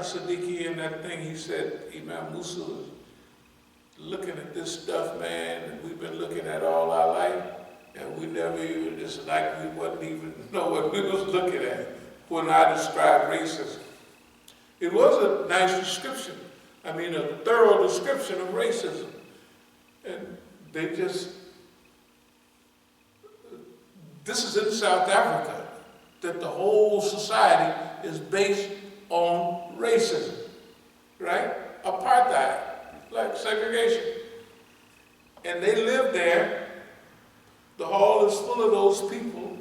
Siddiqui in that thing, he said, Imam Musa was looking at this stuff, man, and we've been looking at all our life, and we never even, it's like we wouldn't even know what we was looking at when I described racism. It was a nice description. I mean, a thorough description of racism. And they just, this is in South Africa, that the whole society is based on racism, right? Apartheid, like segregation. And they live there. The hall is full of those people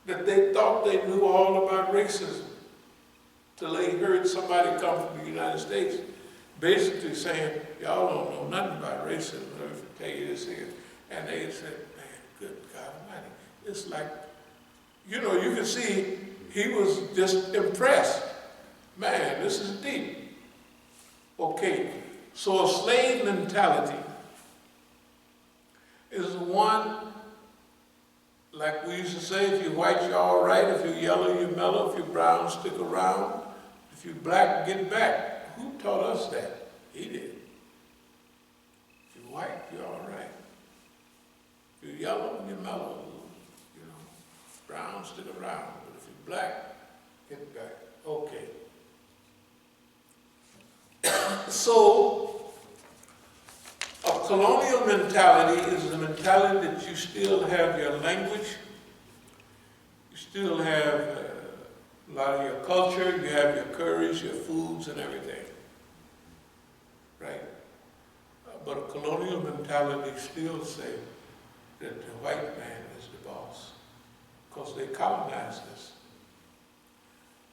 that they thought they knew all about racism, till they heard somebody come from the United States basically saying, y'all don't know nothing about racism, let me tell you this here. And they said, man, good God Almighty. It's like, you know, you can see he was just impressed. Man, this is deep. Okay, so a slave mentality is one, like we used to say, if you're white, you're all right. If you're yellow, you're mellow. If you're brown, stick around. If you're black, get back. Who taught us that? He did. If you're white, you're all right. If you're yellow, you're mellow. You know, brown, stick around. But if you're black, get back. Okay. So, a colonial mentality is the mentality that you still have your language, you still have a lot of your culture, you have your curries, your foods, and everything, right? But a colonial mentality still say that the white man is the boss, because they colonized us.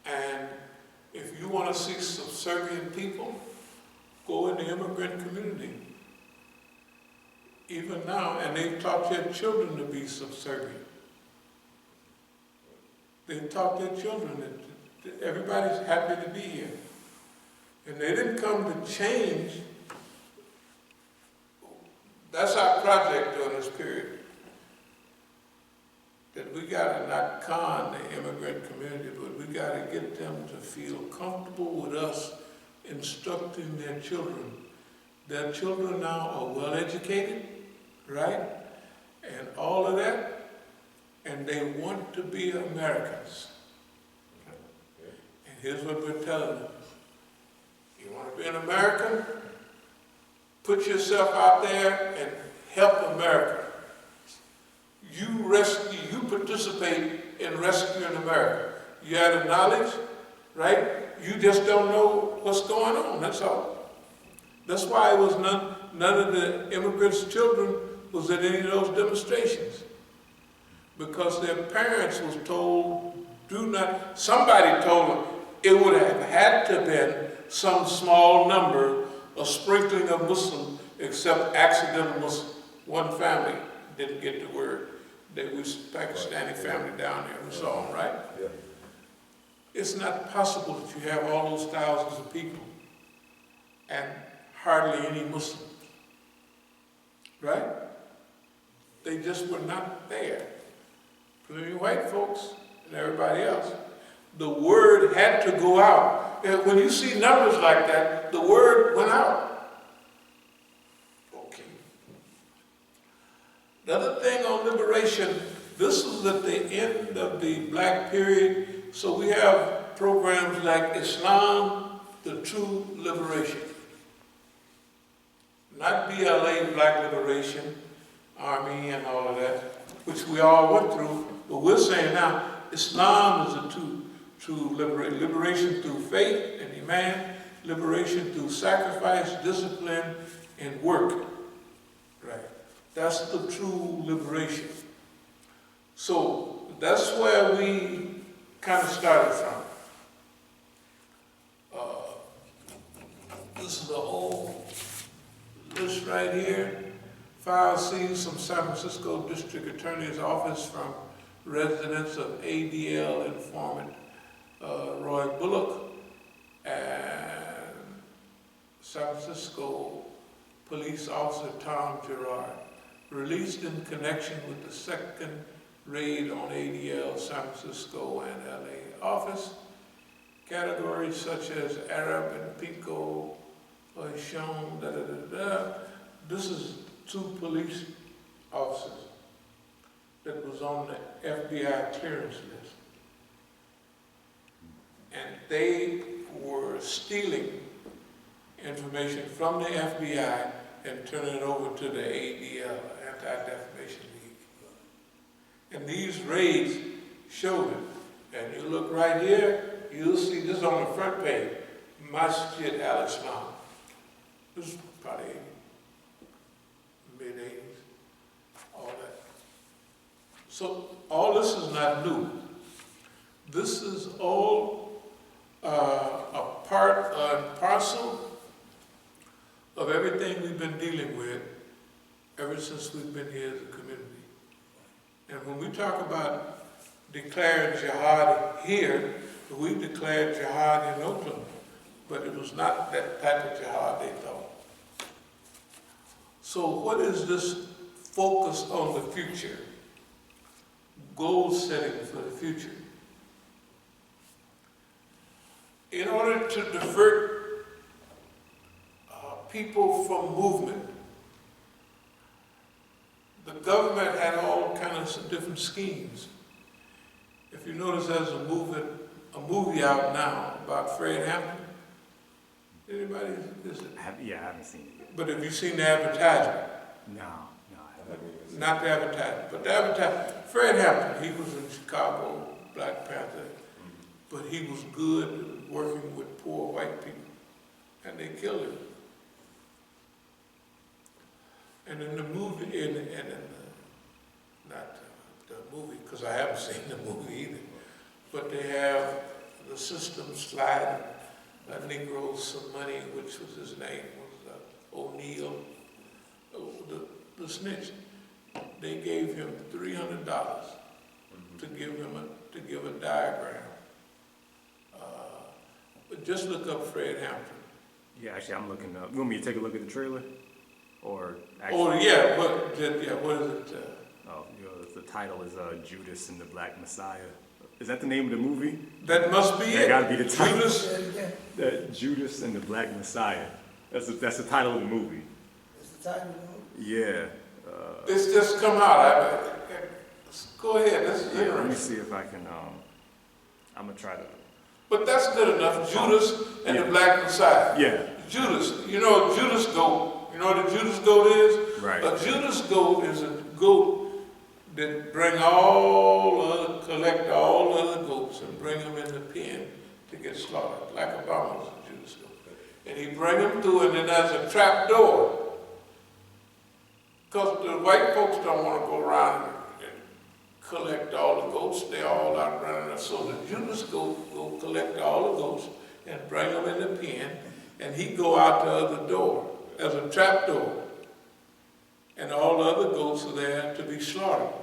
And if you want to see subservient people, go in the immigrant community. Even now, and they've taught their children to be subservient. They've taught their children that everybody's happy to be here. And they didn't come to change. That's our project during this period. That we gotta not con the immigrant community, but we gotta get them to feel comfortable with us instructing their children. Their children now are well educated, right? And all of that, and they want to be Americans. And here's what we're telling them. You want to be an American? Put yourself out there and help America. You participate in rescuing America. You have the knowledge, right? You just don't know what's going on, that's all. That's why it was none of the immigrants' children was at any of those demonstrations. Because their parents was told, do not, somebody told them it would have had to have been some small number, a sprinkling of Muslims, except accidental Muslims. One family didn't get the word. There was a Pakistani family down there, we saw them, right? Yeah. It's not possible that you have all those thousands of people and hardly any Muslims, right? They just were not there. Plenty of white folks and everybody else. The word had to go out. When you see numbers like that, the word went out. Okay. The other thing on liberation, this was at the end of the black period, so we have programs like Islam, the True Liberation. Not BLA, Black Liberation, Army and all of that, which we all went through, but we're saying now, Islam is the true liberation. Liberation through faith and Iman, liberation through sacrifice, discipline, and work. Right. That's the true liberation. So that's where we kind of started from. This is the whole list right here. File seized from San Francisco District Attorney's Office from residents of ADL informant Roy Bullock and San Francisco Police Officer Tom Gerard, released in connection with the second raid on ADL San Francisco and LA office, categories such as Arab and Pico, or Shon, da da da da. This is 2 police officers that was on the FBI clearance list. And they were stealing information from the FBI and turning it over to the ADL, Anti-Defamation League. And these raids showed it. And you look right here, you'll see this on the front page, Masjid al-Islam. This is probably mid-80s, all that. So all this is not new. This is all a part and parcel of everything we've been dealing with ever since we've been here as a community. And when we talk about declaring jihad here, we declared jihad in Oakland, but it was not that type of jihad they thought. So what is this focus on the future? Goal setting for the future. In order to divert people from movement, the government had all kinds of different schemes. If you notice, there's a movie out now about Fred Hampton. Anybody? Yeah, I haven't seen it yet. But have you seen the advertisement? No, I haven't. Not the advertisement, but the advertisement. Fred Hampton, he was in Chicago, Black Panther, but he was good working with poor white people, and they killed him. And in the movie, not the movie, because I haven't seen the movie either, but they have the system sliding a Negro some money, which was his name, was O'Neill, the snitch. They gave him $300 to give a diagram. But just look up Fred Hampton. Yeah, actually, I'm looking up. You want me to take a look at the trailer? Or actually? Oh, yeah, what is it? The title is Judas and the Black Messiah. Is that the name of the movie? That must be it. That gotta be the title. Judas? Judas and the Black Messiah. That's the title of the movie. It's the title of the movie? Yeah. It's just come out. Go ahead, this is interesting. Let me see if I can, I'm gonna try to. But that's good enough, Judas and the Black Messiah. Yeah. Judas, you know Judas goat, you know what a Judas goat is? Right. A Judas goat is a goat that collect all other goats and bring them in the pen to get slaughtered, like Obama was a Judas goat. And he bring them through, and then there's a trap door. Because the white folks don't want to go around and collect all the goats, they all out running. So the Judas goat go collect all the goats and bring them in the pen, and he go out the other door. There's a trap door. And all the other goats are there to be slaughtered.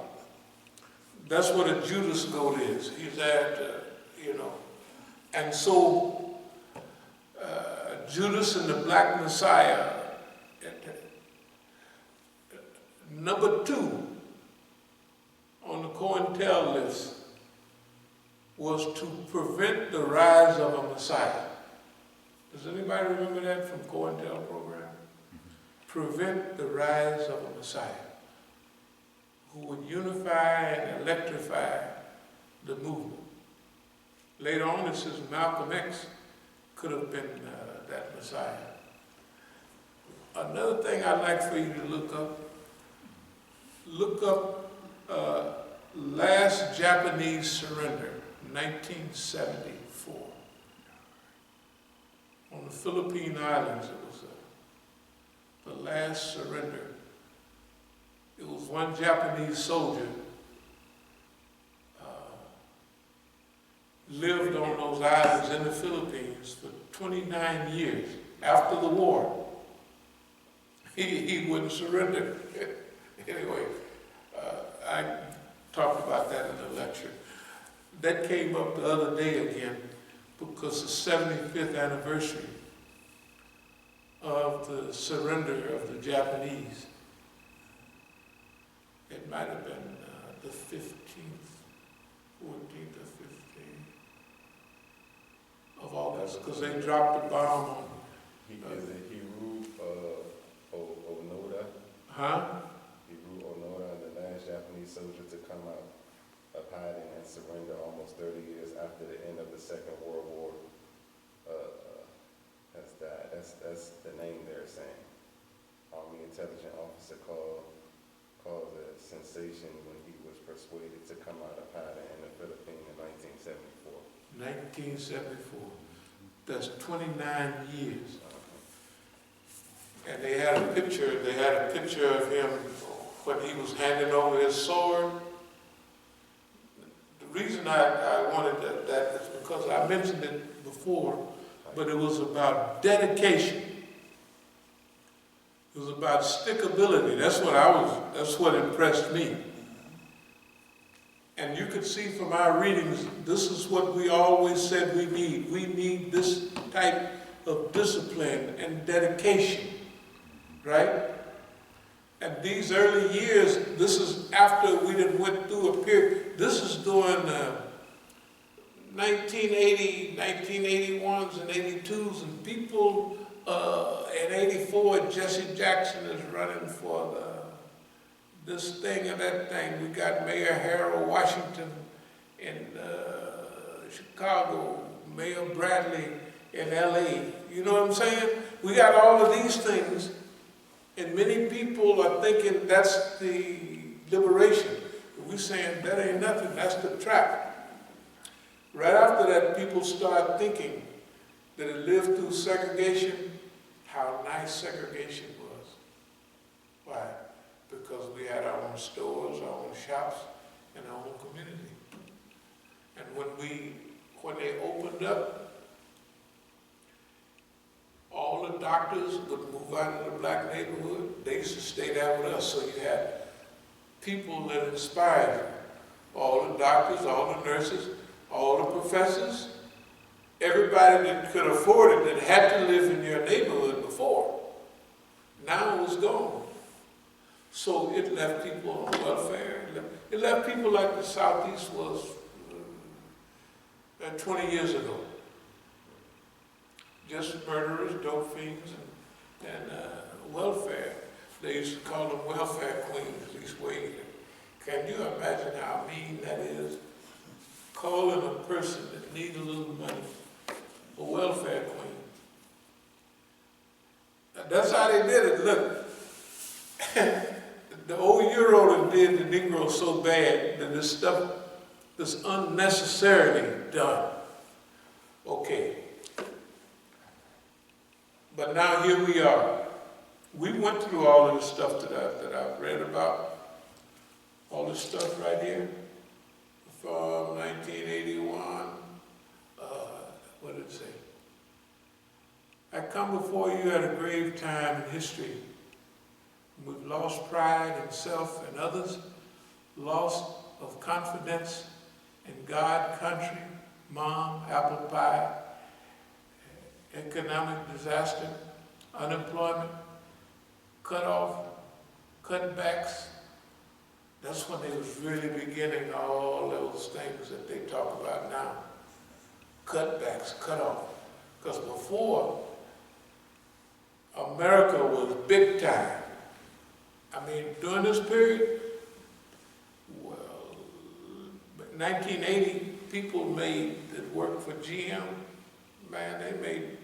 That's what a Judas goat is. He's there to, And so Judas and the Black Messiah, number 2 on the COINTEL list was to prevent the rise of a Messiah. Does anybody remember that from COINTEL program? Prevent the rise of a Messiah who would unify and electrify the movement. Later on, it says Malcolm X could have been that Messiah. Another thing I'd like for you to look up last Japanese surrender, 1974. On the Philippine Islands, it was the last surrender. It was one Japanese soldier lived on those islands in the Philippines for 29 years after the war. He wouldn't surrender. Anyway, I talked about that in the lecture. That came up the other day again because the 75th anniversary of the surrender of the Japanese. It might have been the 15th, 14th or 15th. of all this, because they dropped the bomb on. Is it Hiru Onoda? Huh? Hiru Onoda, the last Japanese soldier to come out of hiding and surrender almost 30 years after the end of the Second World War, has died. That's the name they're saying. Army intelligence officer caused a sensation when he was persuaded to come out of hiding in the Philippines in 1974. 1974. That's 29 years. And they had a picture of him when he was handing over his sword. The reason I wanted that is because I mentioned it before, but it was about dedication. It was about stickability. That's what impressed me. And you could see from our readings, this is what we always said we need. We need this type of discipline and dedication, right? And these early years, this is after we done went through a period. This is during 1980, 1981s and 82s, and people in 84, Jesse Jackson is running for this thing and that thing. We got Mayor Harold Washington in Chicago, Mayor Bradley in LA. You know what I'm saying? We got all of these things, and many people are thinking that's the liberation. We're saying that ain't nothing, that's the trap. Right after that, people start thinking that it lived through segregation, how nice segregation was. Why? Because we had our own stores, our own shops, and our own community. And when they opened up, all the doctors would move out of the black neighborhood. They used to stay there with us, so you had people that inspired you. All the doctors, all the nurses, all the professors, everybody that could afford it, that had to live in your neighborhood before. Now it was gone. So it left people on welfare. It left people like the Southeast was 20 years ago. Just murderers, dope fiends, and welfare. They used to call them welfare queens, at least Wade. Can you imagine how mean that is? Calling a person that needs a little money a welfare queen. That's how they did it. Look, the old Euro did the Negro so bad that this stuff is unnecessarily done. Okay. But now here we are. We went through all of the stuff that I've read about. All this stuff right here from 1981. What did it say? I come before you at a grave time in history. We've lost pride in self and others, loss of confidence in God, country, mom, apple pie, economic disaster, unemployment, cutbacks. That's when they was really beginning all those things that they talk about now. Cutbacks, cut off. Because before, America was big time. I mean, during this period, well, 1980, people that worked for GM, man, they made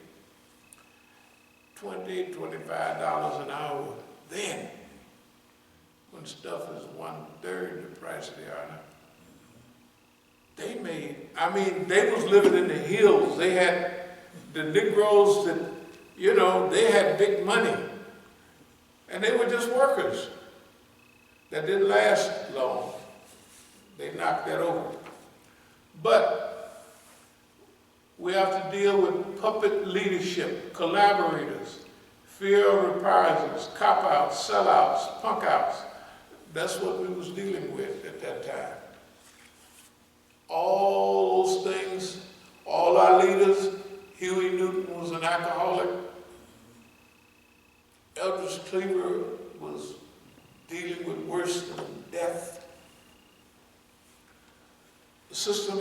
$20, $25 an hour then, when stuff is 1/3 the price of the hour. They was living in the hills. They had the Negroes that, they had big money. And they were just workers. That didn't last long. They knocked that over. But we have to deal with puppet leadership, collaborators, fear of reprisals, cop-outs, sellouts, punk-outs. That's what we was dealing with at that time. All those things, all our leaders, Huey Newton was an alcoholic. Eldridge Cleaver was dealing with worse than death. The system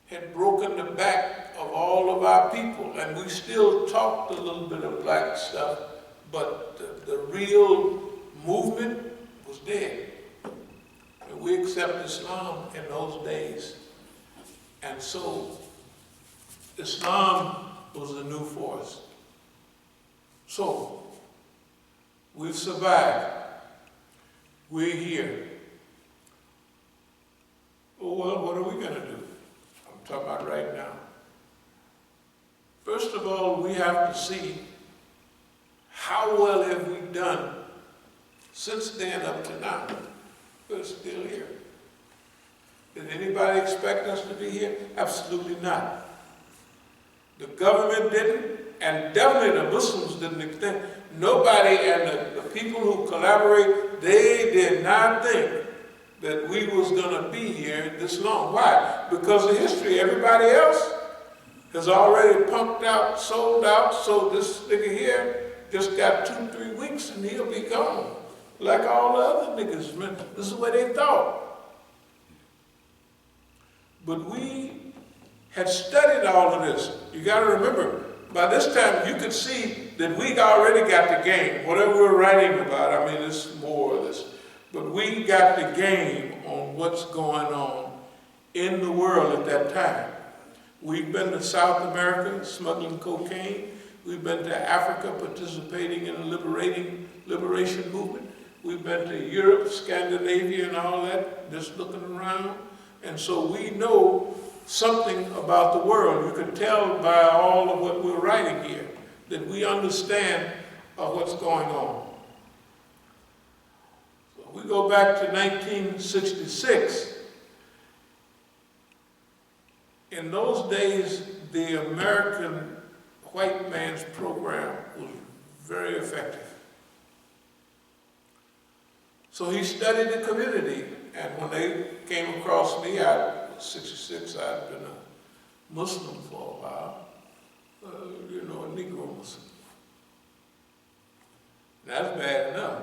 had broken the back of all of our people, and we still talked a little bit of black stuff, but the real movement was dead. And we accepted Islam in those days. And so Islam was the new force. So we've survived. We're here. Well, what are we going to do? I'm talking about right now. First of all, we have to see how well have we done since then up to now. We're still here. Did anybody expect us to be here? Absolutely not. The government didn't, and definitely the Muslims didn't extend. Nobody, and the people who collaborate, they did not think that we was going to be here this long. Why? Because of history. Everybody else has already pumped out, sold out, so this nigga here just got 2-3 weeks and he'll be gone. Like all the other niggas, man. This is what they thought. But we had studied all of this. You got to remember, by this time you could see that we already got the game. Whatever we're writing about, I mean, it's more or less. But we got the game on what's going on in the world at that time. We've been to South America smuggling cocaine. We've been to Africa participating in a liberation movement. We've been to Europe, Scandinavia, and all that, just looking around. And so we know something about the world. You can tell by all of what we're writing here that we understand what's going on. So we go back to 1966. In those days, the American white man's program was very effective. So he studied the community, and when they came across me, I was 66, I'd been a Muslim for a while, a Negro Muslim. That's bad enough.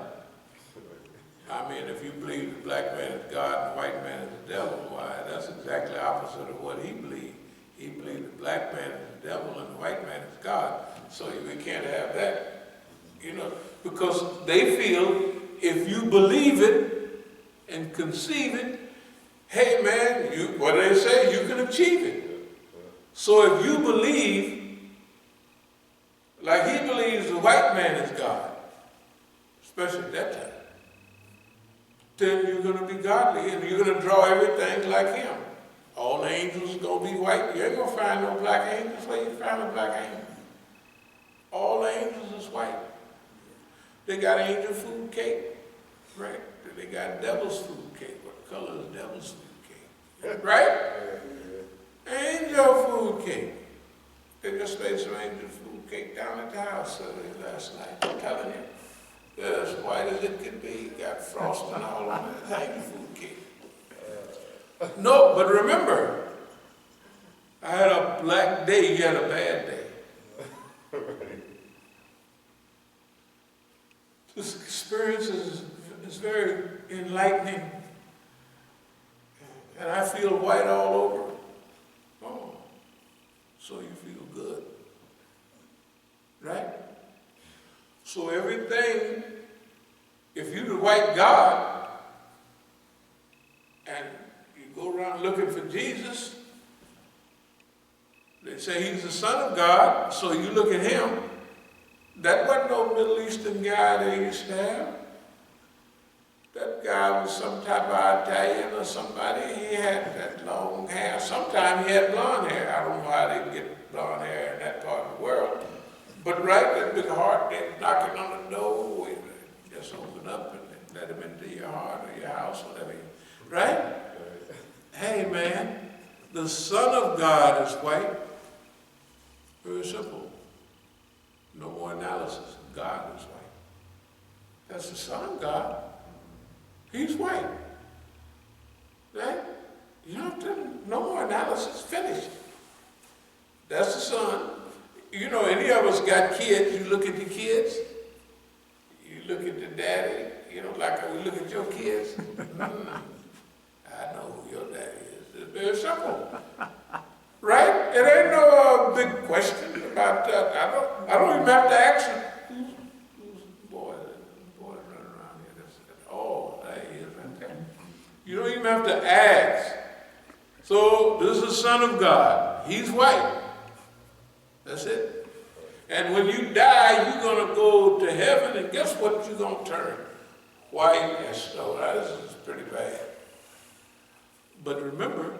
I mean, if you believe the black man is God and the white man is the devil, why, that's exactly opposite of what he believed. He believed the black man is the devil and the white man is God. So we can't have that, because they feel if you believe it and conceive it, hey man, what do they say? You can achieve it. So if you believe, like he believes the white man is God, especially at that time, then you're going to be godly and you're going to draw everything like him. All the angels are going to be white. You ain't going to find no black angels. Where you find a black angel? All the angels is white. They got angel food cake, right? They got devil's food cake. What color is devil's food cake? Right? Angel food cake. They just made some angel food cake down at the house last night. I'm telling you. They're as white as it could be. Got frosting all on it. Angel food cake. No, but remember, I had a black day, you had a bad day. This experience is very enlightening. And I feel white all over. Oh, so you feel good. Right? So everything, if you're the white God, and you go around looking for Jesus, they say he's the Son of God, so you look at him. That wasn't no Middle Eastern guy they used to have. That guy was some type of Italian or somebody. He had that long hair. Sometimes he had blonde hair. I don't know how they get blonde hair in that part of the world. But right, that big heart, they're knocking on the door. Just open up and let him into your heart or your house, whatever. Right? Hey, man, the Son of God is white. Very simple. No more analysis. God is white. That's the Son of God. He's white. Right? You don't have to, no more analysis. Finished. That's the Son. Any of us got kids. You look at the kids. You look at the daddy. Like we look at your kids. I know who your daddy is. It's very simple. It ain't no big question about that. I don't even have to ask him. Who's boy running around here? Oh, there he is right there. You don't even have to ask. So this is the Son of God. He's white. That's it. And when you die, you're going to go to heaven, and guess what you're going to turn? White as snow. Now, this is pretty bad. But remember,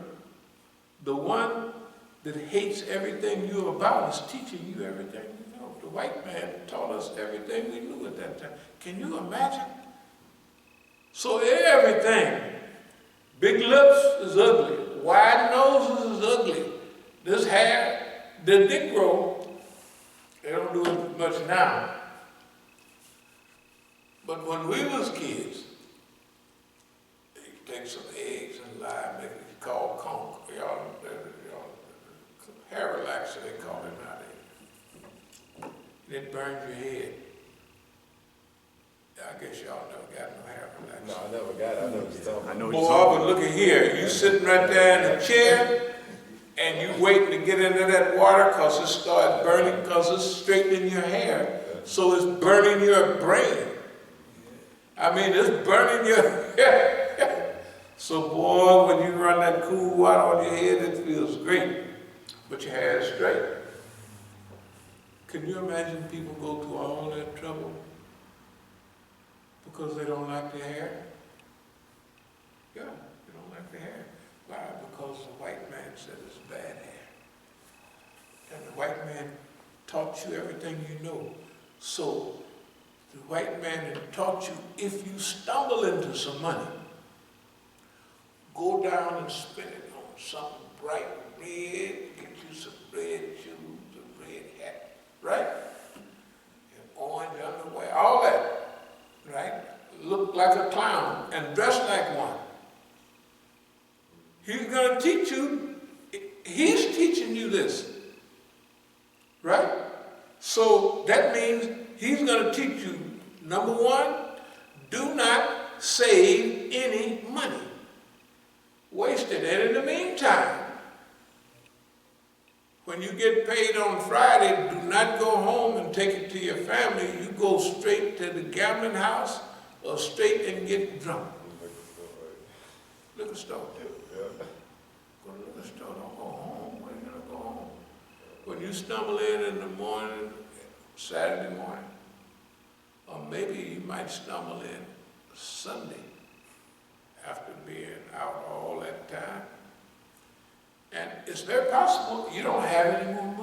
the one that hates everything you're about is teaching you everything you know. The white man taught us everything we knew at that time. Can you imagine? So everything. Big lips is ugly. Wide noses is ugly. This hair, the Negro, they don't do it much now. But when we was kids, they take some eggs and lime, make it called conch. Hair relaxer, they call it nowadays. It burns your head. I guess y'all never got no hair relaxer. No, I never got it. I know what you're talking about. Boy, but look at here. You sitting right there in the chair, and you waiting to get into that water because it starts burning, because it's straightening your hair. So it's burning your brain. I mean, it's burning your hair. So boy, when you run that cool water on your head, it feels great. But your hair is straight. Can you imagine people go through all that trouble because they don't like their hair? Yeah, they don't like their hair. Why? Because the white man said it's bad hair. And the white man taught you everything you know. So the white man had taught you, if you stumble into some money, go down and spend it on something bright red, get you some red shoes, a red hat, right? And orange underwear, all that, right? Look like a clown and dress like one. He's going to teach you, he's teaching you this, right? So that means he's going to teach you, number one, do not save any money. Waste it. And in the meantime, when you get paid on Friday, do not go home and take it to your family. You go straight to the gambling house or straight and get drunk. Liquor store. Go to the liquor store. Don't go home. When are you going to go home? When you stumble in the morning, Saturday morning, or maybe you might stumble in Sunday after being out all that time. And it's very possible you don't have any more